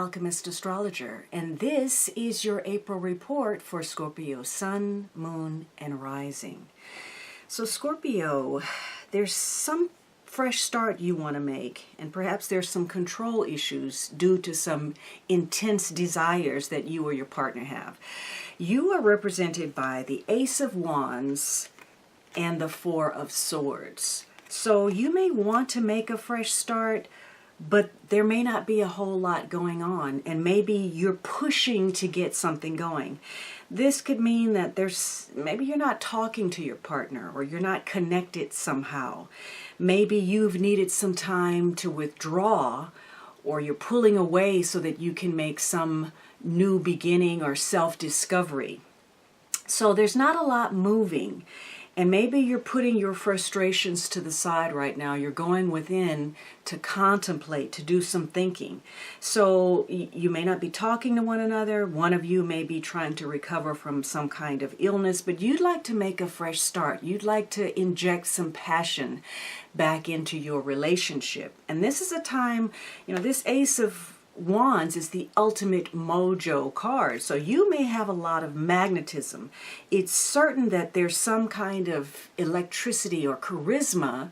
Alchemist Astrologer, and this is your April report for Scorpio Sun, Moon, and Rising. So Scorpio, there's some fresh start you want to make, and perhaps there's some control issues due to some intense desires that you or your partner have. You are represented by the Ace of Wands and the Four of Swords. So you may want to make a fresh start, but there may not be a whole lot going on, and maybe you're pushing to get something going. This could mean that maybe you're not talking to your partner, or you're not connected somehow. Maybe you've needed some time to withdraw, or you're pulling away so that you can make some new beginning or self-discovery. So there's not a lot moving. And maybe you're putting your frustrations to the side right now. You're going within to contemplate, to do some thinking. So you may not be talking to one another. One of you may be trying to recover from some kind of illness, but you'd like to make a fresh start. You'd like to inject some passion back into your relationship. And this is a time, this Ace of Wands is the ultimate mojo card. So you may have a lot of magnetism. It's certain that there's some kind of electricity or charisma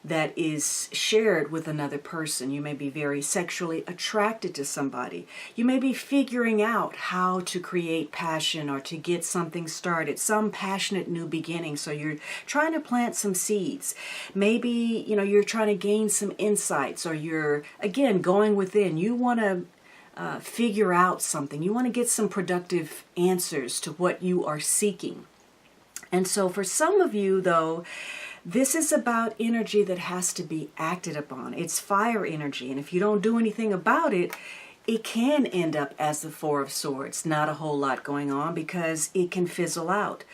that is shared with another person. You may be very sexually attracted to somebody. You may be figuring out how to create passion or to get something started, some passionate new beginning. So you're trying to plant some seeds. Maybe, you're trying to gain some insights, or you're, again, going within. You want to figure out something. You want to get some productive answers to what you are seeking. And so for some of you, though, this is about energy that has to be acted upon. It's fire energy, and if you don't do anything about it, it can end up as the Four of Swords. Not a whole lot going on because it can fizzle out.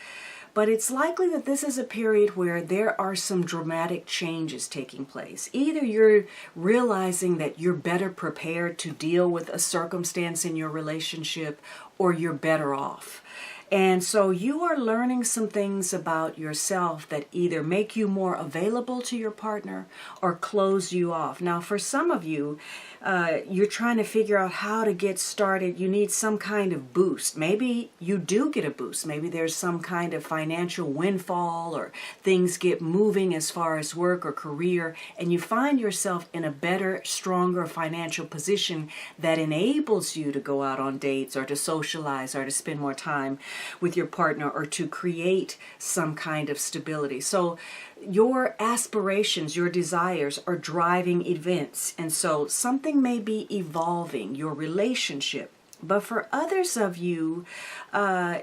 But it's likely that this is a period where there are some dramatic changes taking place. Either you're realizing that you're better prepared to deal with a circumstance in your relationship, or you're better off. And so you are learning some things about yourself that either make you more available to your partner or close you off. Now, for some of you, you're trying to figure out how to get started. You need some kind of boost. Maybe you do get a boost. Maybe there's some kind of financial windfall, or things get moving as far as work or career, and you find yourself in a better, stronger financial position that enables you to go out on dates, or to socialize, or to spend more time with your partner, or to create some kind of stability. So your aspirations, your desires are driving events, and so something may be evolving, your relationship. But for others of you,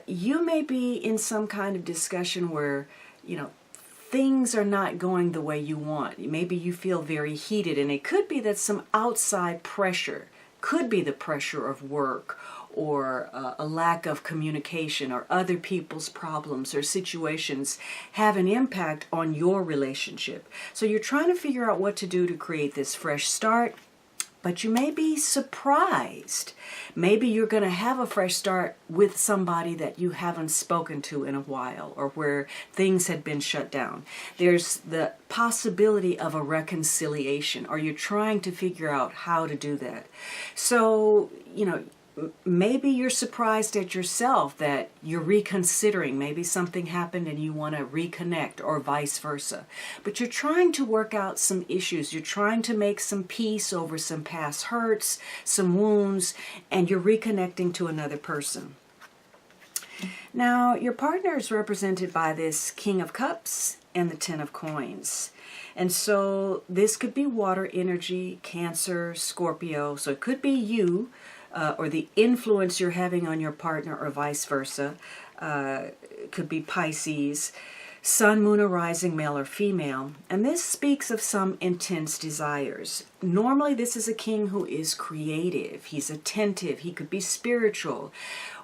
you may be in some kind of discussion where, things are not going the way you want. Maybe you feel very heated, and it could be that some outside pressure, could be the pressure of work, or a lack of communication, or other people's problems or situations have an impact on your relationship. So you're trying to figure out what to do to create this fresh start, but you may be surprised. Maybe you're going to have a fresh start with somebody that you haven't spoken to in a while, or where things had been shut down. There's the possibility of a reconciliation, or you're trying to figure out how to do that. So, maybe you're surprised at yourself that you're reconsidering. Maybe something happened and you want to reconnect, or vice versa. But you're trying to work out some issues. You're trying to make some peace over some past hurts, some wounds, and you're reconnecting to another person. Now, your partner is represented by this King of Cups and the Ten of Coins. And so this could be water energy, Cancer, Scorpio. So it could be you, or the influence you're having on your partner, or vice versa. It could be Pisces, Sun, Moon, or Rising, male or female. And this speaks of some intense desires. Normally, this is a king who is creative. He's attentive. He could be spiritual.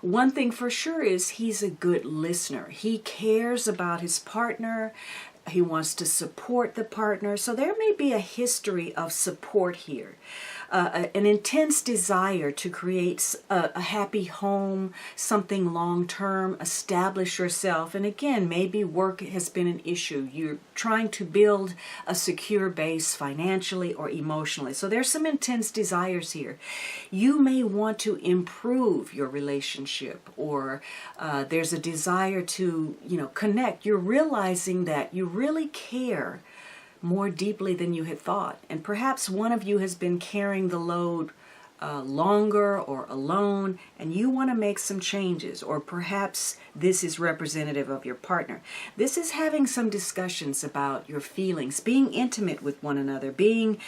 One thing for sure is he's a good listener. He cares about his partner. He wants to support the partner. So there may be a history of support here. An intense desire to create a happy home, something long-term, establish yourself. And again, maybe work has been an issue. You're trying to build a secure base financially or emotionally. So there's some intense desires here. You may want to improve your relationship, or there's a desire to, connect. You're realizing that you really care more deeply than you had thought. And perhaps one of you has been carrying the load longer or alone, and you want to make some changes. Or perhaps this is representative of your partner. This is having some discussions about your feelings, being intimate with one another, being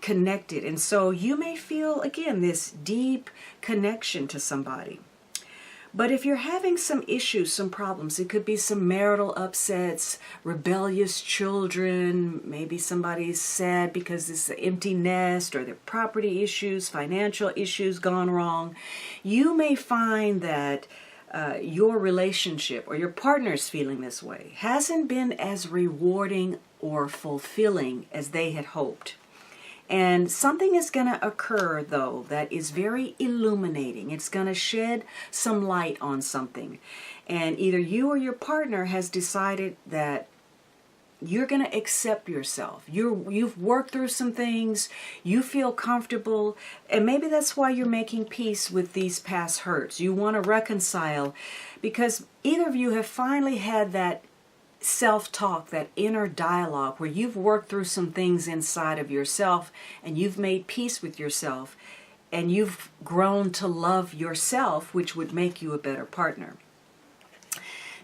connected. And so you may feel, again, this deep connection to somebody. But if you're having some issues, some problems, it could be some marital upsets, rebellious children, maybe somebody's sad because it's an empty nest, or their property issues, financial issues gone wrong. You may find that your relationship or your partner's feeling this way hasn't been as rewarding or fulfilling as they had hoped. And something is going to occur, though, that is very illuminating. It's going to shed some light on something. And either you or your partner has decided that you're going to accept yourself. You've worked through some things. You feel comfortable. And maybe that's why you're making peace with these past hurts. You want to reconcile because either of you have finally had that self-talk, that inner dialogue where you've worked through some things inside of yourself and you've made peace with yourself and you've grown to love yourself, which would make you a better partner.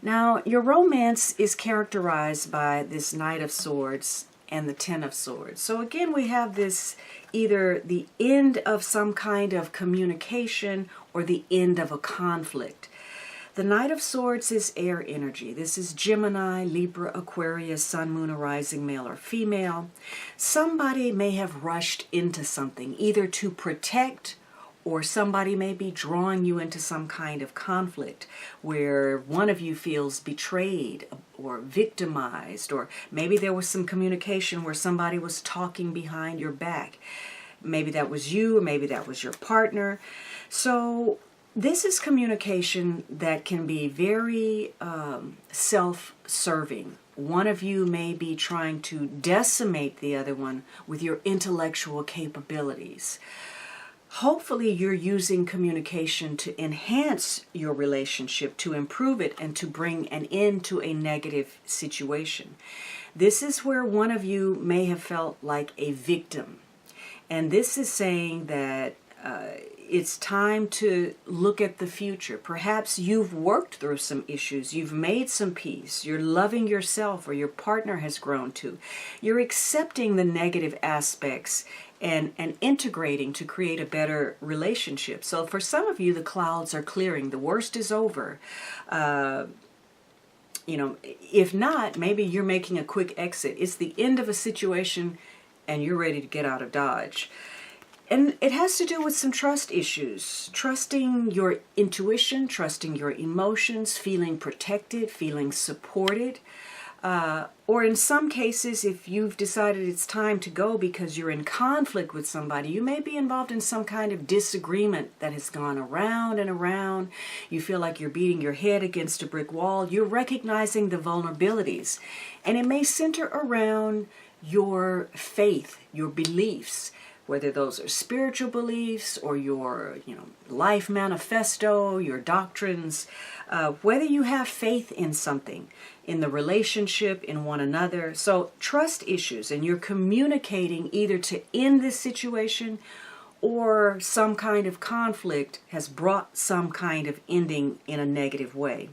Now, your romance is characterized by this Knight of Swords and the Ten of Swords. So again, we have this either the end of some kind of communication or the end of a conflict. The Knight of Swords is air energy. This is Gemini, Libra, Aquarius, Sun, Moon, or Rising, male or female. Somebody may have rushed into something, either to protect, or somebody may be drawing you into some kind of conflict where one of you feels betrayed or victimized, or maybe there was some communication where somebody was talking behind your back. Maybe that was you, or maybe that was your partner. So this is communication that can be very self-serving. One of you may be trying to decimate the other one with your intellectual capabilities. Hopefully you're using communication to enhance your relationship, to improve it, and to bring an end to a negative situation. This is where one of you may have felt like a victim. And this is saying that it's time to look at the future. Perhaps you've worked through some issues. You've made some peace. You're loving yourself, or your partner has grown to. You're accepting the negative aspects and integrating to create a better relationship. So for some of you, the clouds are clearing. The worst is over. If not, maybe you're making a quick exit. It's the end of a situation and you're ready to get out of Dodge. And it has to do with some trust issues. Trusting your intuition, trusting your emotions, feeling protected, feeling supported. Or in some cases, if you've decided it's time to go because you're in conflict with somebody, you may be involved in some kind of disagreement that has gone around and around. You feel like you're beating your head against a brick wall. You're recognizing the vulnerabilities. And it may center around your faith, your beliefs, whether those are spiritual beliefs or your, life manifesto, your doctrines, whether you have faith in something, in the relationship, in one another. So trust issues, and you're communicating either to end this situation or some kind of conflict has brought some kind of ending in a negative way.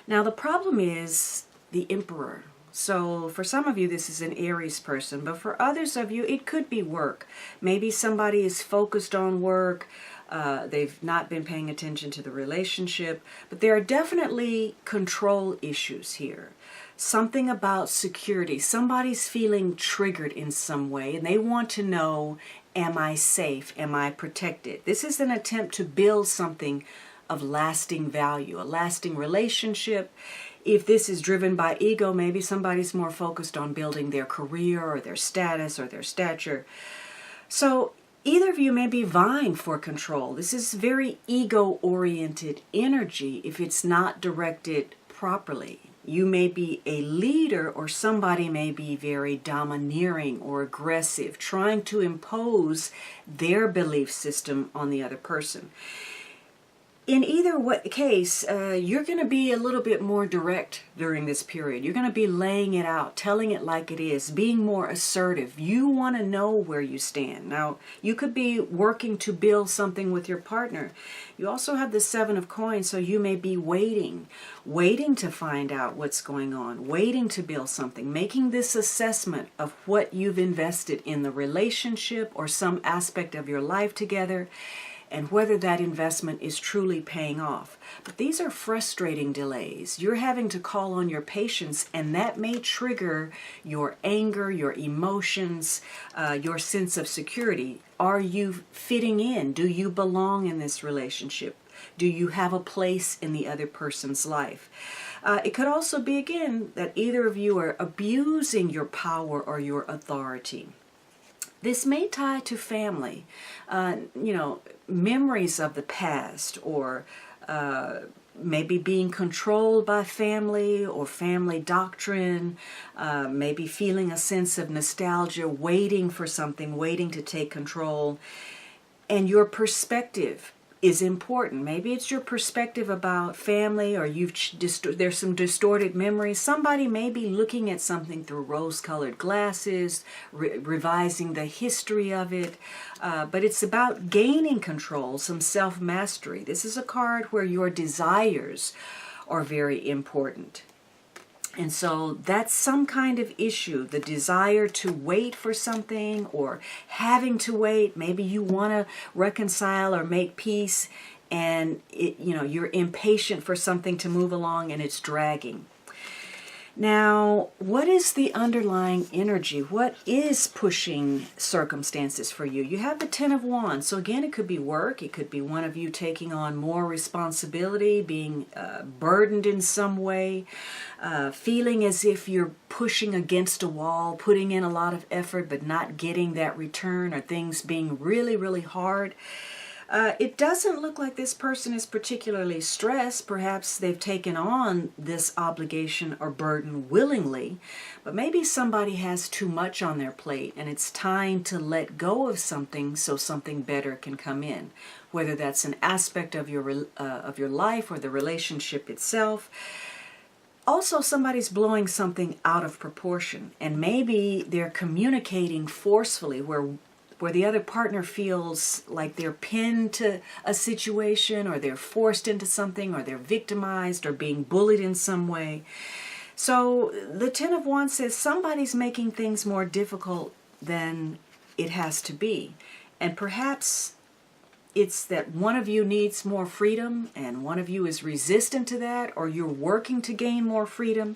Now the problem is the Emperor. So for some of you, this is an Aries person, but for others of you, it could be work. Maybe somebody is focused on work. They've not been paying attention to the relationship, but there are definitely control issues here. Something about security. Somebody's feeling triggered in some way, and they want to know, am I safe? Am I protected? This is an attempt to build something of lasting value, a lasting relationship. if this is driven by ego, maybe somebody's more focused on building their career or their status or their stature. So either of you may be vying for control. This is very ego-oriented energy if it's not directed properly. You may be a leader, or somebody may be very domineering or aggressive, trying to impose their belief system on the other person. In either case, you're going to be a little bit more direct during this period. You're going to be laying it out, telling it like it is, being more assertive. You want to know where you stand. Now, you could be working to build something with your partner. You also have the Seven of Coins, so you may be waiting to find out what's going on, waiting to build something, making this assessment of what you've invested in the relationship or some aspect of your life together, and whether that investment is truly paying off. But these are frustrating delays. You're having to call on your patience, and that may trigger your anger, your emotions, your sense of security. Are you fitting in? Do you belong in this relationship? Do you have a place in the other person's life? It could also be, again, that either of you are abusing your power or your authority. This may tie to family, memories of the past, or maybe being controlled by family or family doctrine, maybe feeling a sense of nostalgia, waiting for something, waiting to take control. And your perspective is important. Maybe it's your perspective about family, or there's some distorted memories. Somebody may be looking at something through rose-colored glasses, revising the history of it, but it's about gaining control, some self-mastery. This is a card where your desires are very important. And so that's some kind of issue, the desire to wait for something, or having to wait. Maybe you want to reconcile or make peace, and you're impatient for something to move along and it's dragging. Now, what is the underlying energy? What is pushing circumstances for you? You have the Ten of Wands. So again, it could be work. It could be one of you taking on more responsibility, being burdened in some way, feeling as if you're pushing against a wall, putting in a lot of effort but not getting that return, or things being really, really hard. It doesn't look like this person is particularly stressed. Perhaps they've taken on this obligation or burden willingly, but maybe somebody has too much on their plate and it's time to let go of something so something better can come in, whether that's an aspect of your life or the relationship itself. Also, somebody's blowing something out of proportion, and maybe they're communicating forcefully where the other partner feels like they're pinned to a situation, or they're forced into something, or they're victimized or being bullied in some way. So the Ten of Wands says somebody's making things more difficult than it has to be. And perhaps it's that one of you needs more freedom and one of you is resistant to that, or you're working to gain more freedom.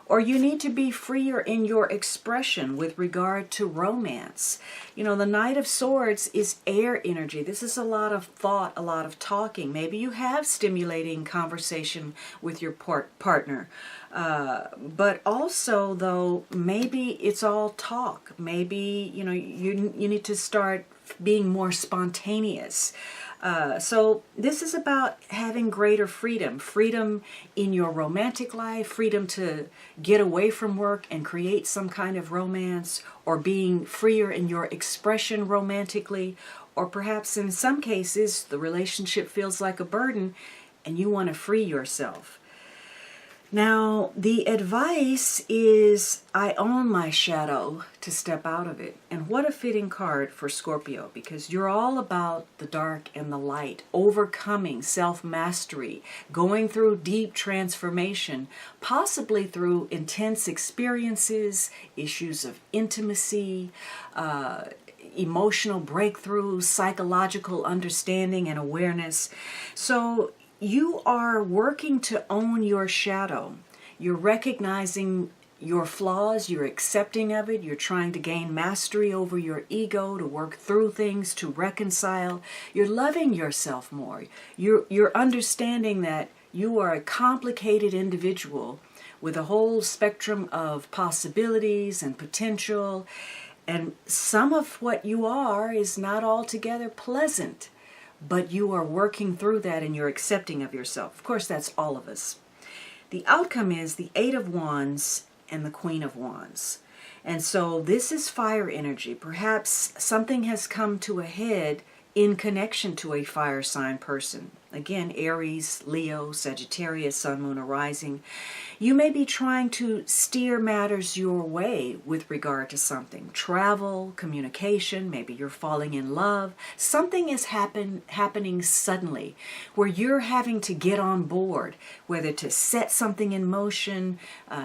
Or you need to be freer in your expression with regard to romance. The Knight of Swords is air energy. This is a lot of thought, a lot of talking. Maybe you have stimulating conversation with your partner. But also, though, maybe it's all talk. Maybe, you need to start being more spontaneous. So this is about having greater freedom in your romantic life, freedom to get away from work and create some kind of romance, or being freer in your expression romantically, or perhaps in some cases the relationship feels like a burden and you want to free yourself. Now, the advice is, I own my shadow, to step out of it. And what a fitting card for Scorpio, because you're all about the dark and the light, overcoming self-mastery, going through deep transformation, possibly through intense experiences, issues of intimacy, emotional breakthroughs, psychological understanding and awareness. So you are working to own your shadow. You're recognizing your flaws, you're accepting of it, you're trying to gain mastery over your ego, to work through things, to reconcile. You're loving yourself more. You're understanding that You are a complicated individual with a whole spectrum of possibilities and potential, and some of what you are is not altogether pleasant, but you are working through that and you're accepting of yourself. Of course, that's all of us. The outcome is the Eight of Wands and the Queen of Wands. And so this is fire energy. Perhaps something has come to a head in connection to a fire sign person. Again, Aries, Leo, Sagittarius, Sun, Moon, or Rising. You may be trying to steer matters your way with regard to something. Travel, communication, maybe you're falling in love. Something is happening suddenly where you're having to get on board, whether to set something in motion,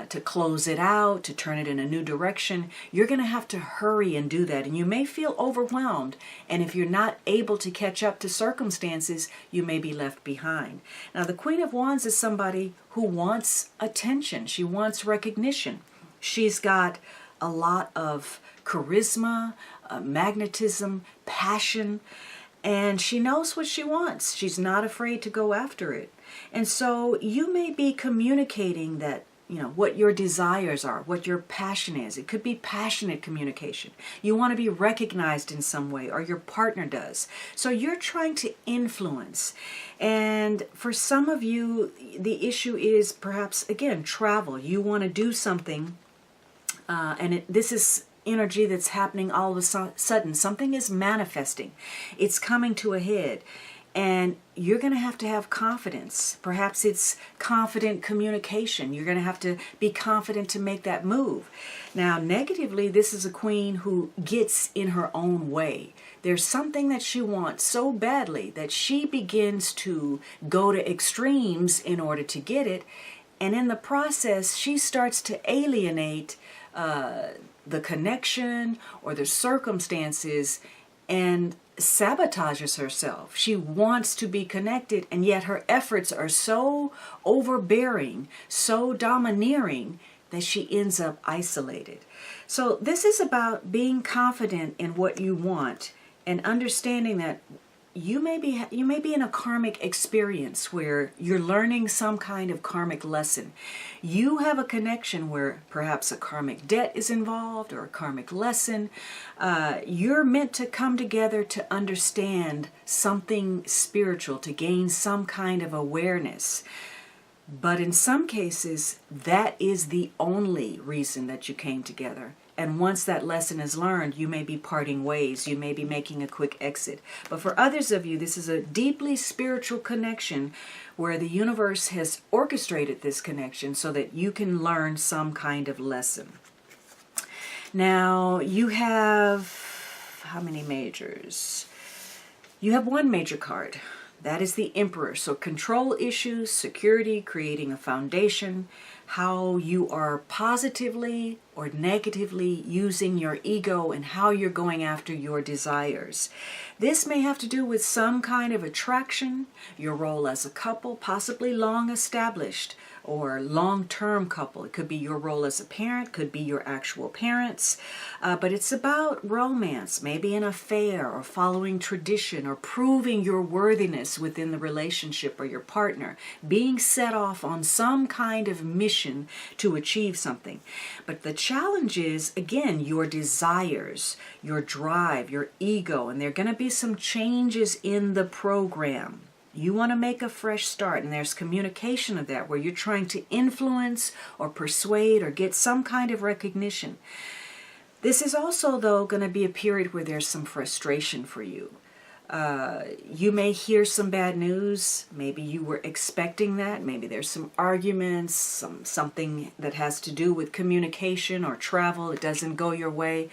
to close it out, to turn it in a new direction. You're going to have to hurry and do that. And you may feel overwhelmed. And if you're not able to catch up to circumstances, you may be left behind. Now, the Queen of Wands is somebody who wants attention. She wants recognition. She's got a lot of charisma, magnetism, passion, and she knows what she wants. She's not afraid to go after it. And so you may be communicating that, what your desires are, what your passion is. It could be passionate communication. You want to be recognized in some way, or your partner does. So you're trying to influence. And for some of you, the issue is perhaps, again, travel. You want to do something, and this is energy that's happening all of a sudden. Something is manifesting. It's coming to a head. And you're going to have confidence. Perhaps it's confident communication. You're going to have to be confident to make that move. Now, negatively, this is a queen who gets in her own way. There's something that she wants so badly that she begins to go to extremes in order to get it. And in the process, she starts to alienate the connection or the circumstances and sabotages herself. She wants to be connected, and yet her efforts are so overbearing, so domineering, that she ends up isolated. So this is about being confident in what you want and understanding that you may be in a karmic experience where you're learning some kind of karmic lesson. You have a connection where perhaps a karmic debt is involved or a karmic lesson. You're meant to come together to understand something spiritual, to gain some kind of awareness. But in some cases, that is the only reason that you came together. And once that lesson is learned, you may be parting ways. You may be making a quick exit. But for others of you, this is a deeply spiritual connection where the universe has orchestrated this connection so that you can learn some kind of lesson. Now, you have, how many majors? You have one major card. That is the Emperor. So control issues, security, creating a foundation, how you are positively or negatively using your ego and how you're going after your desires. This may have to do with some kind of attraction, your role as a couple, possibly long established or long-term couple. It could be your role as a parent, could be your actual parents, but it's about romance, maybe an affair or following tradition or proving your worthiness within the relationship or your partner, being set off on some kind of mission to achieve something. But the challenge is, again, your desires, your drive, your ego, and there are going to be some changes in the program. You want to make a fresh start, and there's communication of that where you're trying to influence or persuade or get some kind of recognition. This is also, though, going to be a period where there's some frustration for you. You may hear some bad news. Maybe you were expecting that. Maybe there's some arguments, something that has to do with communication or travel. It doesn't go your way.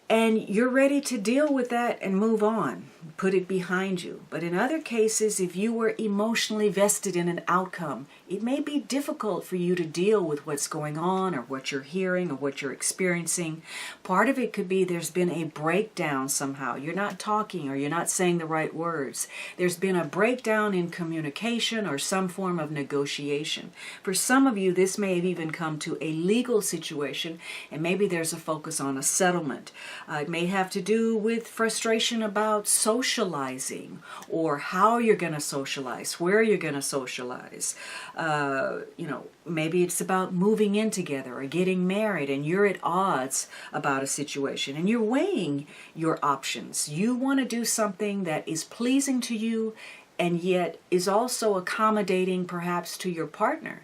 And you're ready to deal with that and move on, put it behind you. But in other cases, if you were emotionally vested in an outcome, it may be difficult for you to deal with what's going on or what you're hearing or what you're experiencing. Part of it could be there's been a breakdown somehow. You're not talking or you're not saying the right words. There's been a breakdown in communication or some form of negotiation. For some of you, this may have even come to a legal situation, and maybe there's a focus on a settlement. It may have to do with frustration about socializing, or how you're going to socialize, where you're going to socialize. Maybe it's about moving in together or getting married, and you're at odds about a situation and you're weighing your options. You want to do something that is pleasing to you and yet is also accommodating perhaps to your partner.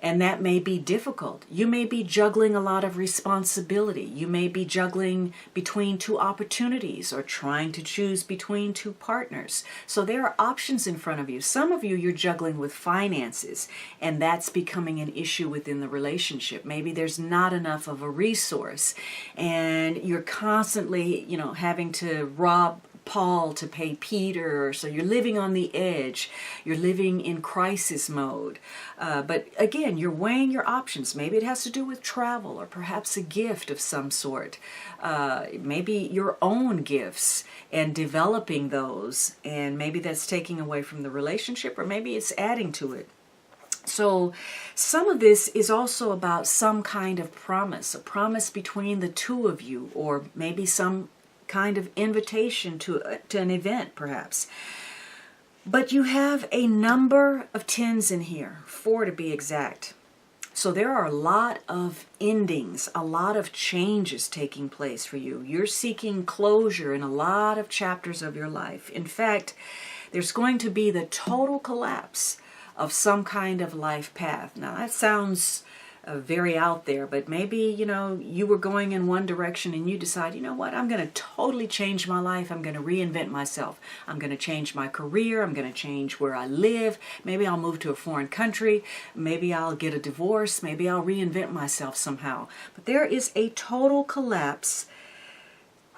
And that may be difficult. You may be juggling a lot of responsibility. You may be juggling between two opportunities or trying to choose between two partners. So there are options in front of you. Some of you, you're juggling with finances, and that's becoming an issue within the relationship. Maybe there's not enough of a resource, and you're constantly, having to rob Paul to pay Peter, so you're living on the edge, you're living in crisis mode. But again, you're weighing your options. Maybe it has to do with travel or perhaps a gift of some sort. Maybe your own gifts and developing those, and maybe that's taking away from the relationship, or maybe it's adding to it. So some of this is also about some kind of promise, a promise between the two of you, or maybe some kind of invitation to an event, perhaps. But you have a number of 10s in here, 4 to be exact. So there are a lot of endings, a lot of changes taking place for you. You're seeking closure in a lot of chapters of your life. In fact, there's going to be the total collapse of some kind of life path. Now that sounds very out there, but maybe, you were going in one direction and you decide, what, I'm going to totally change my life. I'm going to reinvent myself. I'm going to change my career. I'm going to change where I live. Maybe I'll move to a foreign country. Maybe I'll get a divorce. Maybe I'll reinvent myself somehow. But there is a total collapse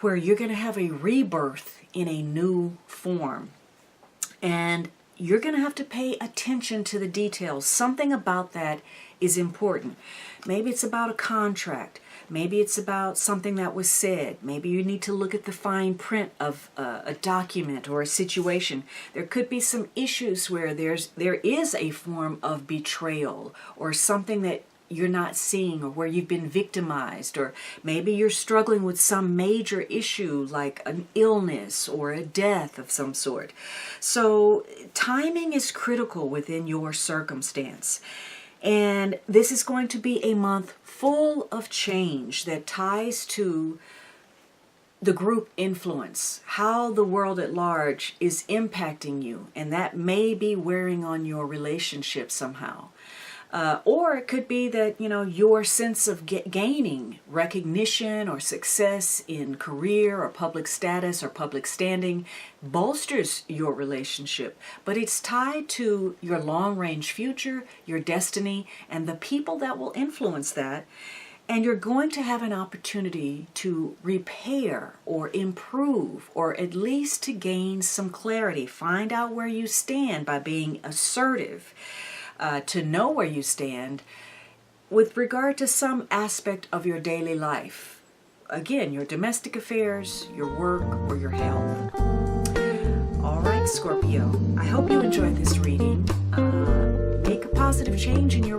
where you're going to have a rebirth in a new form. And you're going to have to pay attention to the details. Something about that is important. Maybe it's about a contract. Maybe it's about something that was said. Maybe you need to look at the fine print of a document or a situation. There could be some issues where there is a form of betrayal, or something that you're not seeing, or where you've been victimized, or maybe you're struggling with some major issue like an illness or a death of some sort. So timing is critical within your circumstance. And this is going to be a month full of change that ties to the group influence, how the world at large is impacting you, and that may be wearing on your relationship somehow. Or it could be that, your sense of gaining recognition or success in career or public status or public standing bolsters your relationship. But it's tied to your long-range future, your destiny, and the people that will influence that. And you're going to have an opportunity to repair or improve, or at least to gain some clarity. Find out where you stand by being assertive. To know where you stand with regard to some aspect of your daily life. Again, your domestic affairs, your work, or your health. All right, Scorpio, I hope you enjoyed this reading. Make a positive change in your